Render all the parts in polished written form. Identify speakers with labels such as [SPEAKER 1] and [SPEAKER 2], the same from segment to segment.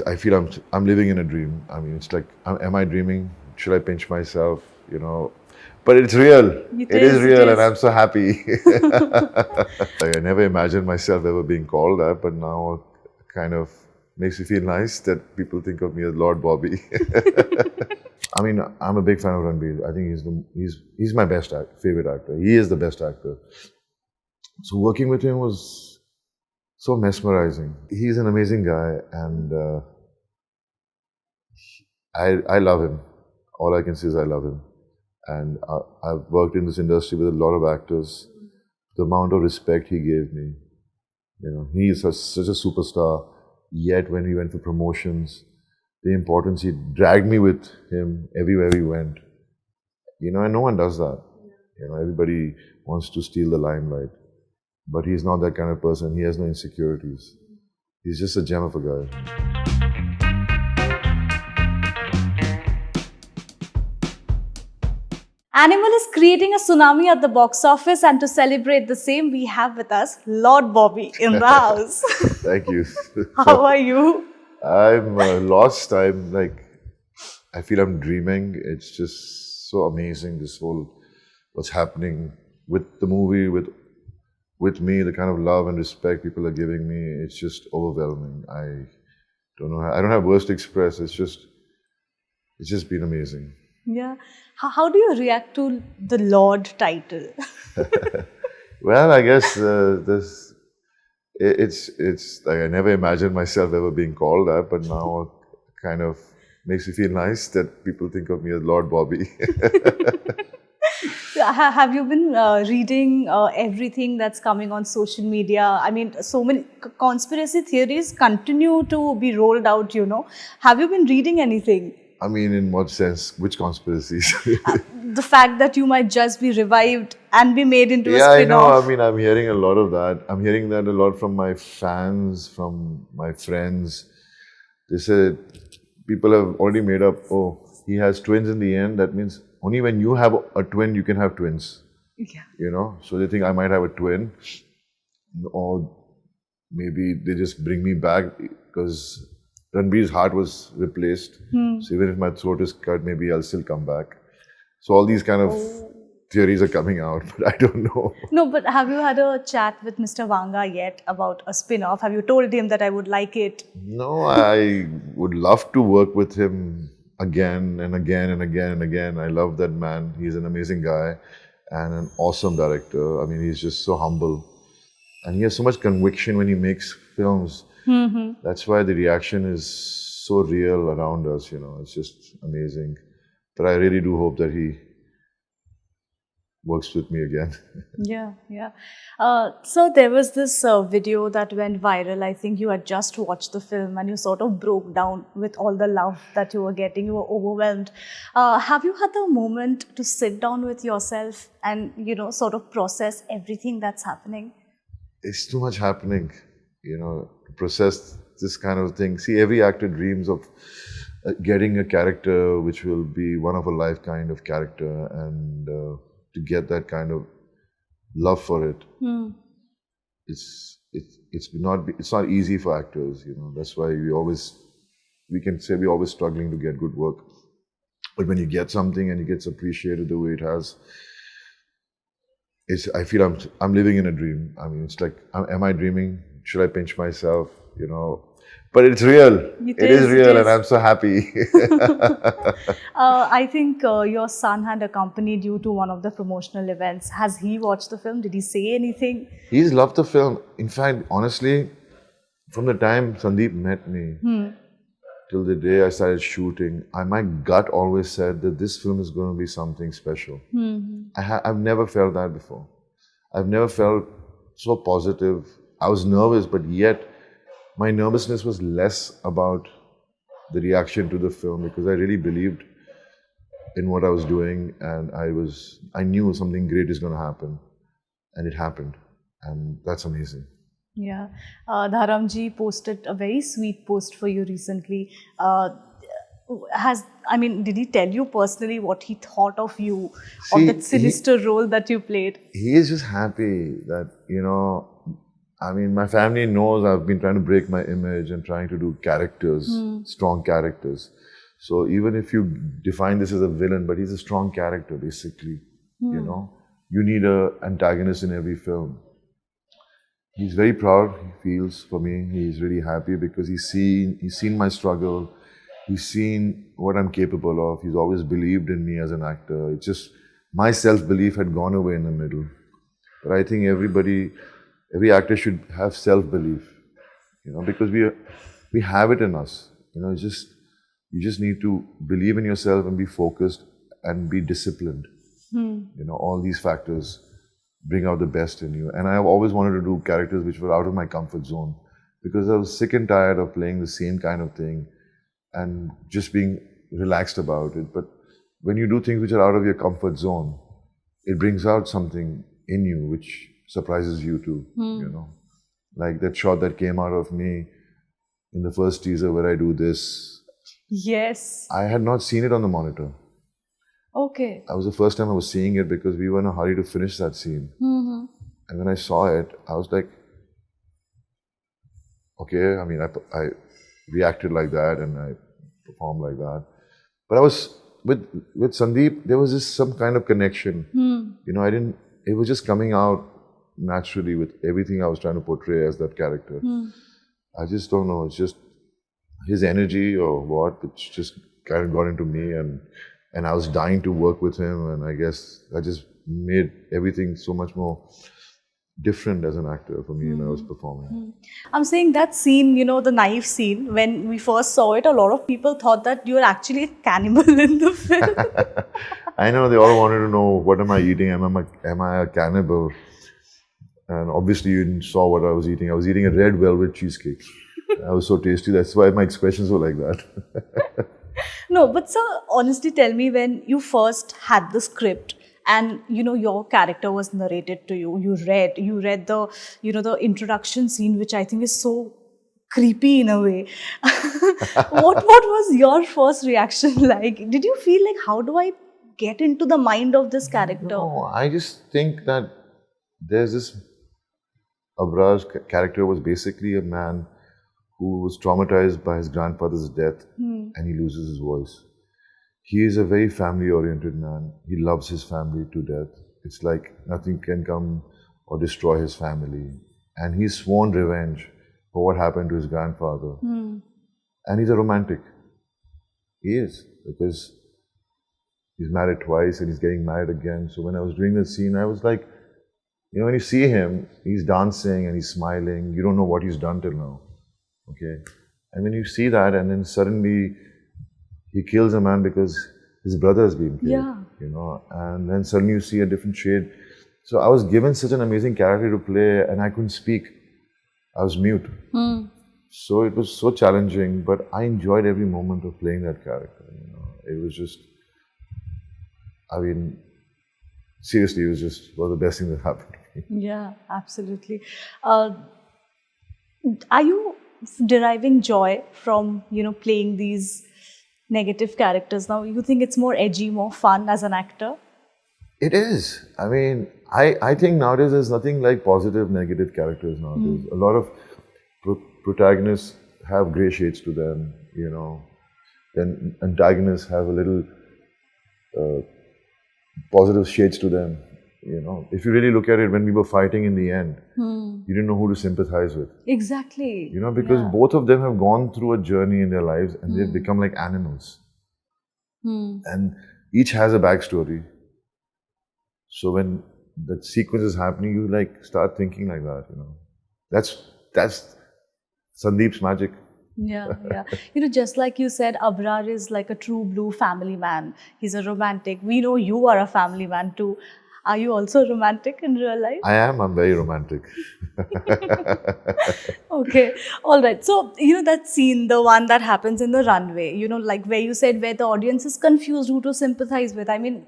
[SPEAKER 1] I feel I'm living in a dream. I mean, it's like, am I dreaming? Should I pinch myself? But it's real. It is
[SPEAKER 2] It
[SPEAKER 1] real, and
[SPEAKER 2] is.
[SPEAKER 1] I'm so happy. I never imagined myself ever being called that, but now kind of makes me feel nice that people think of me as Lord Bobby. I mean, I'm a big fan of Ranbir. I think he's my favorite actor. He is the best actor. So working with him was so mesmerizing. He's an amazing guy, and I love him. All I can say is I love him. And I've worked in this industry with a lot of actors. The amount of respect he gave me, he is such a superstar. Yet when we went for promotions, the importance, he dragged me with him everywhere we went. And no one does that. Everybody wants to steal the limelight. But he's not that kind of person. He has no insecurities. He's just a gem of a guy.
[SPEAKER 2] Animal is creating a tsunami at the box office, and to celebrate the same, we have with us Lord Bobby in the house.
[SPEAKER 1] Thank you.
[SPEAKER 2] How are you?
[SPEAKER 1] I'm lost. I feel I'm dreaming. It's just so amazing, what's happening with the movie, with me, the kind of love and respect people are giving me. It's just overwhelming. I don't know. I don't have words to express. It's just been amazing.
[SPEAKER 2] Yeah. How do you react to the Lord title?
[SPEAKER 1] Well, I guess it's like I never imagined myself ever being called that, but now kind of makes me feel nice that people think of me as Lord Bobby.
[SPEAKER 2] Have you been reading everything that's coming on social media? I mean, so many conspiracy theories continue to be rolled out, Have you been reading anything?
[SPEAKER 1] I mean, in what sense? Which conspiracies?
[SPEAKER 2] The fact that you might just be revived and be made into a
[SPEAKER 1] Yeah, I know.
[SPEAKER 2] spin-off.
[SPEAKER 1] I mean, I'm hearing a lot of that. I'm hearing that a lot from my fans, from my friends. They said people have already made up, oh, he has twins in the end. That means only when you have a twin, you can have twins.
[SPEAKER 2] Yeah.
[SPEAKER 1] So they think I might have a twin. Or maybe they just bring me back because Ranbir's heart was replaced. So even if my throat is cut, maybe I'll still come back. So all these kind of theories are coming out, but I don't know.
[SPEAKER 2] No, but have you had a chat with Mr. Vanga yet about a spin-off? Have you told him that I would like it?
[SPEAKER 1] No, I would love to work with him again and again and again and again. I love that man. He's an amazing guy and an awesome director. I mean, he's just so humble. And he has so much conviction when he makes films. That's why the reaction is so real around us, It's just amazing. But I really do hope that he works with me again.
[SPEAKER 2] Yeah. So there was this video that went viral. I think you had just watched the film and you sort of broke down with all the love that you were getting. You were overwhelmed. Have you had the moment to sit down with yourself and, sort of process everything that's happening?
[SPEAKER 1] It's too much happening, to process this kind of thing. See, every actor dreams of getting a character which will be one of a life kind of character, and to get that kind of love for it. It's not easy for actors, That's why we can say we're always struggling to get good work. But when you get something and it gets appreciated the way it has, I feel I'm living in a dream. I mean, it's like, am I dreaming? Should I pinch myself? But it's real. It is real, and I'm so happy.
[SPEAKER 2] I think your son had accompanied you to one of the promotional events. Has he watched the film? Did he say anything?
[SPEAKER 1] He's loved the film. In fact, honestly, from the time Sandeep met me till the day I started shooting, my gut always said that this film is going to be something special. I've never felt that before. I've never felt so positive. I was nervous, but yet my nervousness was less about the reaction to the film because I really believed in what I was doing, and I knew something great is going to happen, and it happened, and that's amazing.
[SPEAKER 2] Yeah. Dharamji posted a very sweet post for you recently. Did he tell you personally what he thought of you, of that sinister role that you played?
[SPEAKER 1] He is just happy that, I mean, my family knows I've been trying to break my image and trying to do characters, strong characters. So even if you define this as a villain, but he's a strong character, basically, you know. You need an antagonist in every film. He's very proud, he feels, for me. He's really happy because he's seen my struggle. He's seen what I'm capable of. He's always believed in me as an actor. It's just my self-belief had gone away in the middle. But I think every actor should have self-belief, you know, because we have it in us. You know, you just need to believe in yourself and be focused and be disciplined. You know, all these factors bring out the best in you. And I've always wanted to do characters which were out of my comfort zone because I was sick and tired of playing the same kind of thing and just being relaxed about it. But when you do things which are out of your comfort zone, it brings out something in you which surprises you too, you know. Like that shot that came out of me in the first teaser where I do this.
[SPEAKER 2] Yes.
[SPEAKER 1] I had not seen it on the monitor.
[SPEAKER 2] Okay.
[SPEAKER 1] That was the first time I was seeing it because we were in a hurry to finish that scene. And when I saw it, I was like, okay, I mean, I reacted like that and I performed like that. But I was, with Sandeep, there was just some kind of connection. You know, it was just coming out naturally with everything I was trying to portray as that character. I just don't know, it's just his energy or what, it's just kind of got into me and I was dying to work with him, and I guess I just made everything so much more different as an actor for me when I was performing.
[SPEAKER 2] I'm saying that scene, you know, the knife scene, when we first saw it, a lot of people thought that you were actually a cannibal in the film.
[SPEAKER 1] I know, they all wanted to know, what am I eating? Am I a cannibal? And obviously you saw what I was eating. I was eating a red velvet cheesecake. I was so tasty, that's why my expressions were like that.
[SPEAKER 2] No, but sir, honestly tell me, when you first had the script and, you know, your character was narrated to you, you read the, you know, the introduction scene, which I think is so creepy in a way. What was your first reaction like? Did you feel like, how do I get into the mind of this character?
[SPEAKER 1] No, I just think that there's this, Abrar's character was basically a man who was traumatized by his grandfather's death and he loses his voice. He is a very family-oriented man. He loves his family to death. It's like nothing can come or destroy his family. And he's sworn revenge for what happened to his grandfather. And he's a romantic. He is, because he's married twice and he's getting married again. So when I was doing the scene, I was like, you know, when you see him, he's dancing and he's smiling. You don't know what he's done till now. Okay, and when you see that, and then suddenly he kills a man because his brother has been killed, you know, and then suddenly you see a different shade. So I was given such an amazing character to play, and I couldn't speak. I was mute. So it was so challenging, but I enjoyed every moment of playing that character. You know, it was just, I mean, seriously, it was just one of the best things that happened to me.
[SPEAKER 2] Yeah, absolutely. Are you deriving joy from, you know, playing these negative characters now? You think it's more edgy, more fun as an actor?
[SPEAKER 1] It is. I mean, I think nowadays there's nothing like positive, negative characters nowadays. A lot of protagonists have grey shades to them, you know. Then antagonists have a little positive shades to them. You know, if you really look at it, when we were fighting in the end, you didn't know who to sympathize with.
[SPEAKER 2] Exactly.
[SPEAKER 1] You know, because both of them have gone through a journey in their lives and they've become like animals. And each has a backstory. So when that sequence is happening, you like start thinking like that, you know. That's Sandeep's magic.
[SPEAKER 2] Yeah. You know, just like you said, Abrar is like a true blue family man. He's a romantic. We know you are a family man too. Are you also romantic in real life?
[SPEAKER 1] I am. I'm very romantic.
[SPEAKER 2] Okay. All right. So, you know, that scene, the one that happens in the runway, you know, like where you said where the audience is confused who to sympathize with. I mean,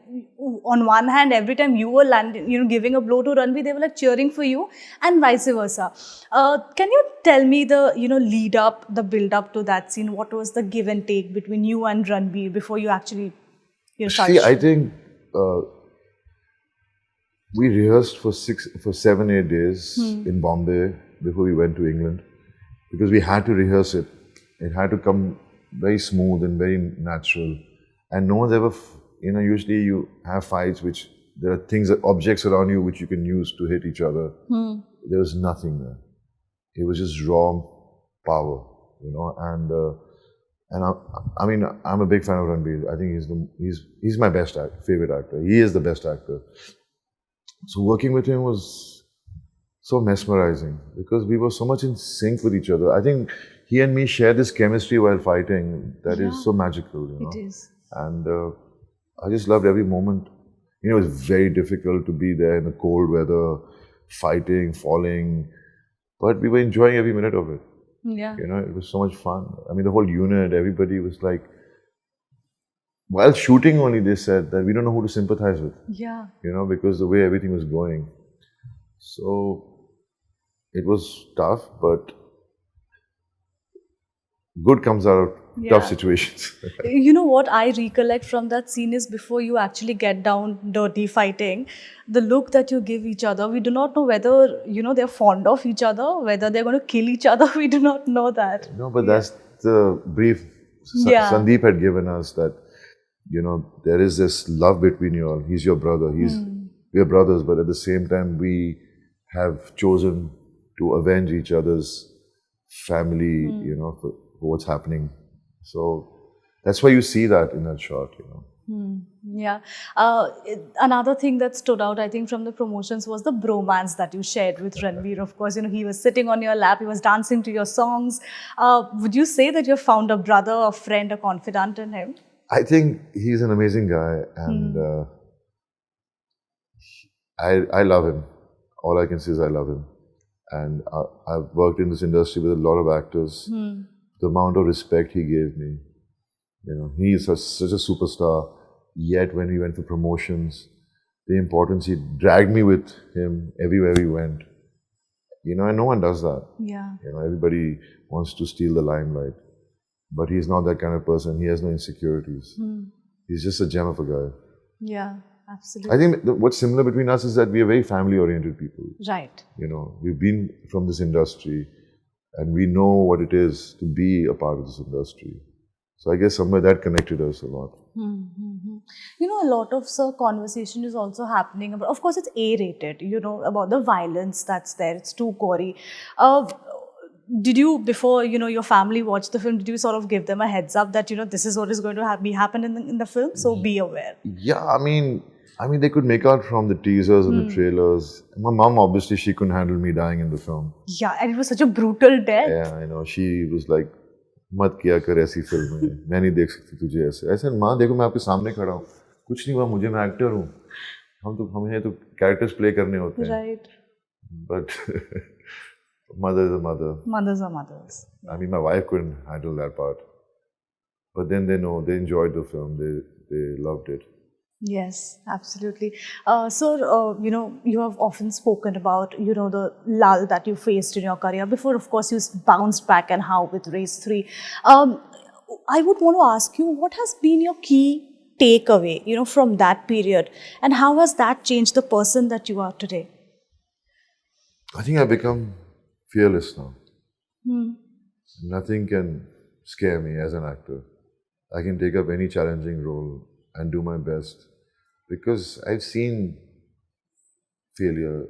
[SPEAKER 2] on one hand, every time you were landing, you know, giving a blow to Ranveer, they were like cheering for you, and vice versa. Can you tell me the, you know, lead up, the build up to that scene? What was the give and take between you and Ranveer before you actually, you know, started?
[SPEAKER 1] See, I think we rehearsed for 7-8 days in Bombay before we went to England, because we had to rehearse it. It had to come very smooth and very natural. And no one's ever, usually you have fights which there are things, objects around you which you can use to hit each other. There was nothing there. It was just raw power, and I'm a big fan of Ranveer. I think he's my favorite actor. He is the best actor. So working with him was so mesmerizing because we were so much in sync with each other. I think he and me share this chemistry while fighting that is so magical.
[SPEAKER 2] It is.
[SPEAKER 1] And I just loved every moment. It was very difficult to be there in the cold weather, fighting, falling, but we were enjoying every minute of it.
[SPEAKER 2] Yeah.
[SPEAKER 1] It was so much fun. I mean, the whole unit, everybody was like, while shooting only, they said that we don't know who to sympathize with.
[SPEAKER 2] Yeah.
[SPEAKER 1] Because the way everything was going. So it was tough, but good comes out of tough situations.
[SPEAKER 2] You know what I recollect from that scene is before you actually get down dirty fighting, the look that you give each other, we do not know whether, they're fond of each other, whether they're going to kill each other. We do not know that.
[SPEAKER 1] No, but that's the brief Sandeep had given us, that, there is this love between you all. He's your brother. We are brothers, but at the same time, we have chosen to avenge each other's family, for what's happening. So that's why you see that in that shot,
[SPEAKER 2] Yeah. Another thing that stood out, I think, from the promotions was the bromance that you shared with Ranveer. Of course, he was sitting on your lap, he was dancing to your songs. Would you say that you found a brother, a friend, a confidant in him?
[SPEAKER 1] I think he's an amazing guy, and I love him. All I can say is I love him. And I've worked in this industry with a lot of actors. The amount of respect he gave me, he is such a superstar. Yet when we went for promotions, the importance, he dragged me with him everywhere we went. And no one does that.
[SPEAKER 2] Yeah.
[SPEAKER 1] Everybody wants to steal the limelight. But he's not that kind of person. He has no insecurities. He's just a gem of a guy.
[SPEAKER 2] Yeah, absolutely.
[SPEAKER 1] I think what's similar between us is that we are very family-oriented people.
[SPEAKER 2] Right.
[SPEAKER 1] We've been from this industry and we know what it is to be a part of this industry. So I guess somewhere that connected us a lot.
[SPEAKER 2] A lot of conversation is also happening about, of course, it's A-rated, about the violence that's there. It's too gory. Did you, before, your family watched the film, did you sort of give them a heads up that, this is what is going to happen in the film? So be aware.
[SPEAKER 1] Yeah, I mean, they could make out from the teasers and the trailers. My mom, obviously, she couldn't handle me dying in the film.
[SPEAKER 2] Yeah, and it was such a brutal death.
[SPEAKER 1] Yeah, she was like, मत किया कर ऐसी film में, मैं नहीं देख सकती तुझे ऐसे माँ देखो मैं आपके सामने खड़ा हूँ, कुछ नहीं हुआ मुझे, मैं एक्टर हूँ, हमें तो कैरेक्टर्स प्ले करने होते हैं. Right. But mother is a mother. Mothers are mothers. I mean, my wife couldn't handle that part. But then they enjoyed the film, they loved it.
[SPEAKER 2] Yes, absolutely. So, you have often spoken about, the lull that you faced in your career before, of course, you bounced back, and how with Race 3. I would want to ask you, what has been your key takeaway, from that period, and how has that changed the person that you are today?
[SPEAKER 1] I think I've become fearless now. Nothing can scare me as an actor. I can take up any challenging role and do my best. Because I've seen failure,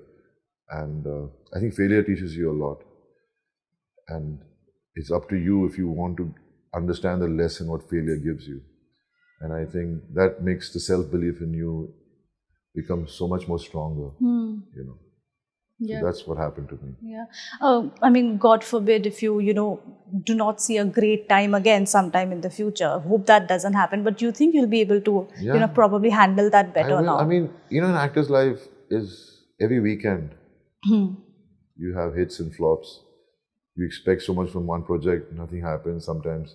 [SPEAKER 1] and I think failure teaches you a lot. And it's up to you if you want to understand the lesson what failure gives you. And I think that makes the self-belief in you become so much more stronger,
[SPEAKER 2] Yeah.
[SPEAKER 1] So that's what happened to me.
[SPEAKER 2] Yeah. I mean, God forbid if you, do not see a great time again sometime in the future. Hope that doesn't happen. But do you think you'll be able to, probably handle that better now?
[SPEAKER 1] I mean, an actor's life is every weekend. You have hits and flops. You expect so much from one project, nothing happens sometimes.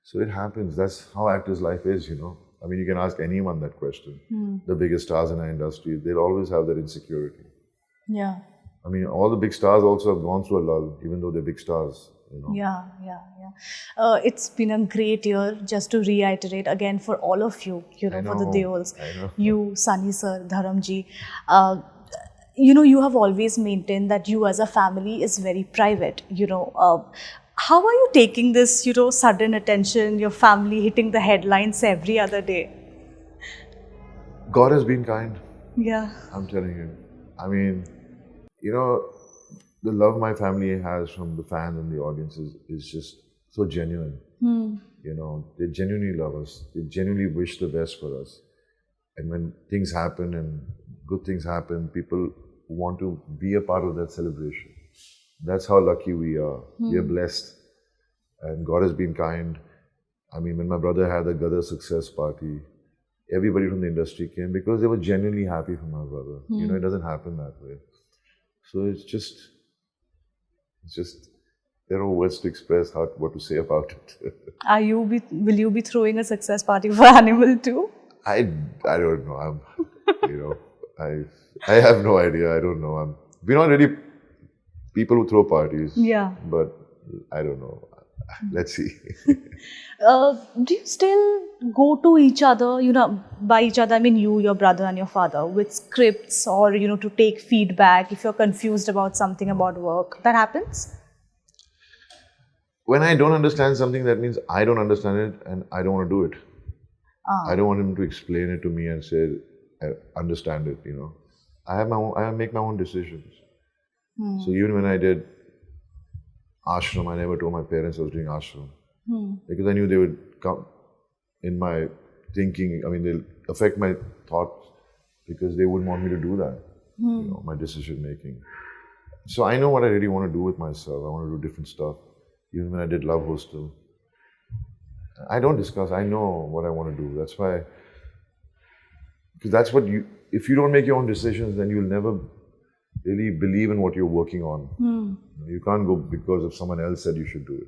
[SPEAKER 1] So it happens. That's how actor's life is, I mean, you can ask anyone that question. The biggest stars in our industry, they'll always have that insecurity.
[SPEAKER 2] Yeah.
[SPEAKER 1] I mean, all the big stars also have gone through a lull, even though they're big stars.
[SPEAKER 2] Yeah. It's been a great year, just to reiterate again for all of you, for the Deols, you, Sunny sir, Dharamji. you have always maintained that you as a family is very private, how are you taking this, sudden attention, your family hitting the headlines every other day?
[SPEAKER 1] God has been kind.
[SPEAKER 2] Yeah.
[SPEAKER 1] I'm telling you. I mean, you know, the love my family has from the fans and the audiences is just so genuine. They genuinely love us. They genuinely wish the best for us. And when things happen and good things happen, people want to be a part of that celebration. That's how lucky we are. We are blessed. And God has been kind. I mean, when my brother had the Gadar success party, everybody from the industry came because they were genuinely happy for my brother. It doesn't happen that way. So it's just, there are no words to express what to say about it.
[SPEAKER 2] Will you be throwing a success party for Animal too?
[SPEAKER 1] I don't know. I have no idea. I don't know. We're not really people who throw parties.
[SPEAKER 2] Yeah.
[SPEAKER 1] But I don't know. Let's see.
[SPEAKER 2] Do you still go to each other, by each other, I mean you, your brother and your father, with scripts or, to take feedback if you're confused about something about work? That happens?
[SPEAKER 1] When I don't understand something, that means I don't understand it and I don't want to do it. I don't want him to explain it to me and say, I understand it, I make my own decisions. So even when I did ashram, I never told my parents I was doing ashram. Because I knew they would come in my thinking, they'll affect my thoughts because they wouldn't want me to do that, my decision making. So I know what I really want to do with myself. I want to do different stuff. Even when I did Love Hostel, I don't discuss. I know what I want to do. That's why, because that's what if you don't make your own decisions, then you'll never really believe in what you're working on. You can't go because of someone else said you should do it.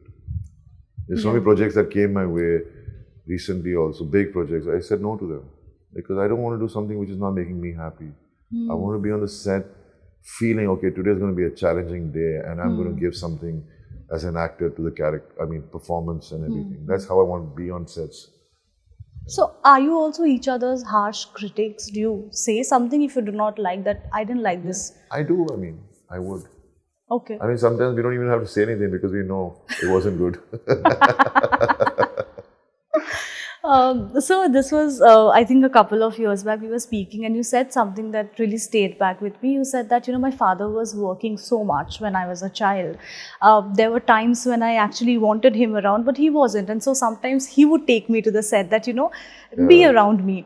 [SPEAKER 1] There's so many projects that came my way recently also, big projects. I said no to them because I don't want to do something which is not making me happy. I want to be on the set feeling, okay, today's going to be a challenging day and I'm going to give something as an actor to the character, performance and everything. That's how I want to be on sets.
[SPEAKER 2] So are you also each other's harsh critics? Do you say something if you do not like that? I didn't like this.
[SPEAKER 1] I do, I would.
[SPEAKER 2] Okay.
[SPEAKER 1] Sometimes we don't even have to say anything because we know it wasn't good.
[SPEAKER 2] So this was, I think a couple of years back we were speaking and you said something that really stayed back with me. You said that, my father was working so much when I was a child. There were times when I actually wanted him around, but he wasn't. And so sometimes he would take me to the set that, be around me.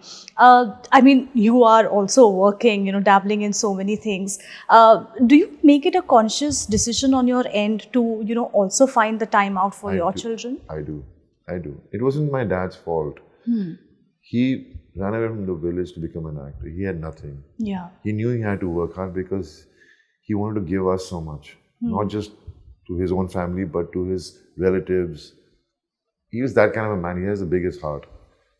[SPEAKER 2] You are also working, dabbling in so many things. Do you make it a conscious decision on your end to, also find the time out for your children?
[SPEAKER 1] I do. It wasn't my dad's fault. He ran away from the village to become an actor. He had nothing.
[SPEAKER 2] Yeah.
[SPEAKER 1] He knew he had to work hard because he wanted to give us so much. Not just to his own family, but to his relatives. He was that kind of a man. He has the biggest heart.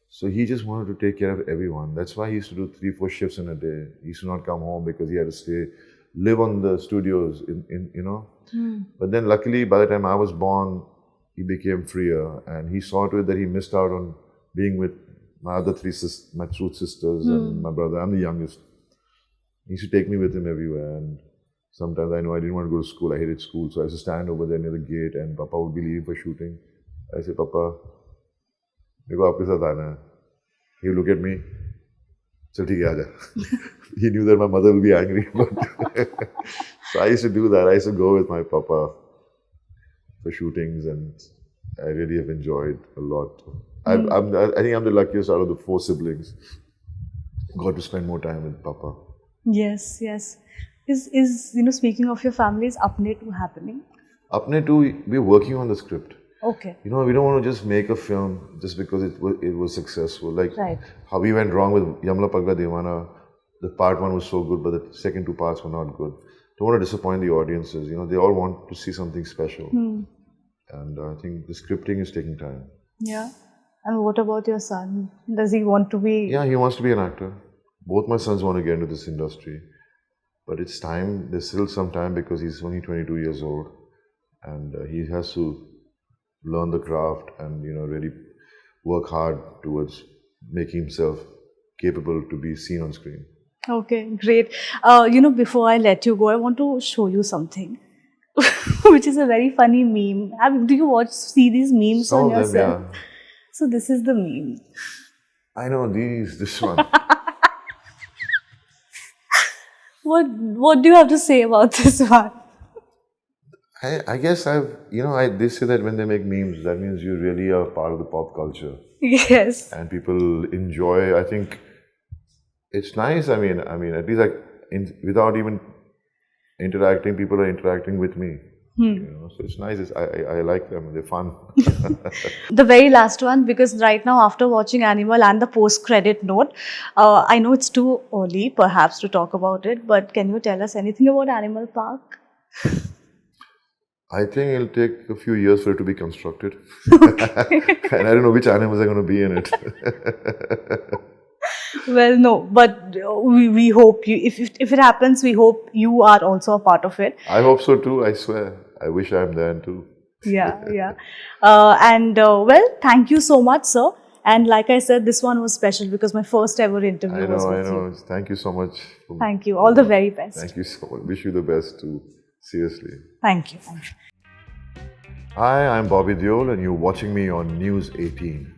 [SPEAKER 1] So he just wanted to take care of everyone. That's why he used to do 3-4 shifts in a day. He used to not come home because he had to live on the studios, But then luckily, by the time I was born, he became freer and he saw to it that he missed out on being with my other my truth sisters and my brother. I'm the youngest. He used to take me with him everywhere, and sometimes I know I didn't want to go to school. I hated school, so I used to stand over there near the gate and Papa would be leaving for shooting. I say, Papa, meko aapke saath aana hai. He would look at me, chal theek hai, aaja. He knew that my mother will be angry. But so I used to do that. I used to go with my Papa for shootings, and I really have enjoyed a lot. I think I'm the luckiest out of the 4 siblings. Got to spend more time with Papa.
[SPEAKER 2] Yes. Is speaking of your family, is Apne 2 happening?
[SPEAKER 1] Apne 2, we're working on the script.
[SPEAKER 2] Okay.
[SPEAKER 1] We don't want to just make a film just because it was successful. Like how we went wrong with Yamla Pagla Devana. The part 1 was so good, but the second 2 parts were not good. Don't want to disappoint the audiences. They all want to see something special. And I think the scripting is taking time.
[SPEAKER 2] Yeah. And what about your son? Does he want to be...
[SPEAKER 1] Yeah, he wants to be an actor. Both my sons want to get into this industry. But it's time. There's still some time because he's only 22 years old. And he has to learn the craft and, really work hard towards making himself capable to be seen on screen.
[SPEAKER 2] Okay, great. Before I let you go, I want to show you something, which is a very funny meme. Do you see these memes
[SPEAKER 1] Some
[SPEAKER 2] on
[SPEAKER 1] of them,
[SPEAKER 2] yourself?
[SPEAKER 1] yeah.
[SPEAKER 2] So this is the meme.
[SPEAKER 1] I know this one.
[SPEAKER 2] What do you have to say about this one?
[SPEAKER 1] I guess they say that when they make memes, that means you really are part of the pop culture.
[SPEAKER 2] Yes.
[SPEAKER 1] And people enjoy. I think it's nice. I mean, at least without even interacting, people are interacting with me. So it's nice. I like them. They're fun.
[SPEAKER 2] The very last one, because right now, after watching Animal and the post-credit note, I know it's too early, perhaps, to talk about it. But can you tell us anything about Animal Park?
[SPEAKER 1] I think it'll take a few years for it to be constructed. And I don't know which animals are going to be in it.
[SPEAKER 2] Well, no, but we hope you. If it happens, we hope you are also a part of it.
[SPEAKER 1] I hope so too. I swear. I wish I'm there too.
[SPEAKER 2] Yeah, yeah. Well, thank you so much, sir. And like I said, this one was special because my first ever interview was with you.
[SPEAKER 1] I know. Thank you so much.
[SPEAKER 2] Thank you. All the very best.
[SPEAKER 1] Thank you so much. Wish you the best too. Seriously.
[SPEAKER 2] Thank you. Thank you.
[SPEAKER 1] Hi, I'm Bobby Deol and you're watching me on News 18.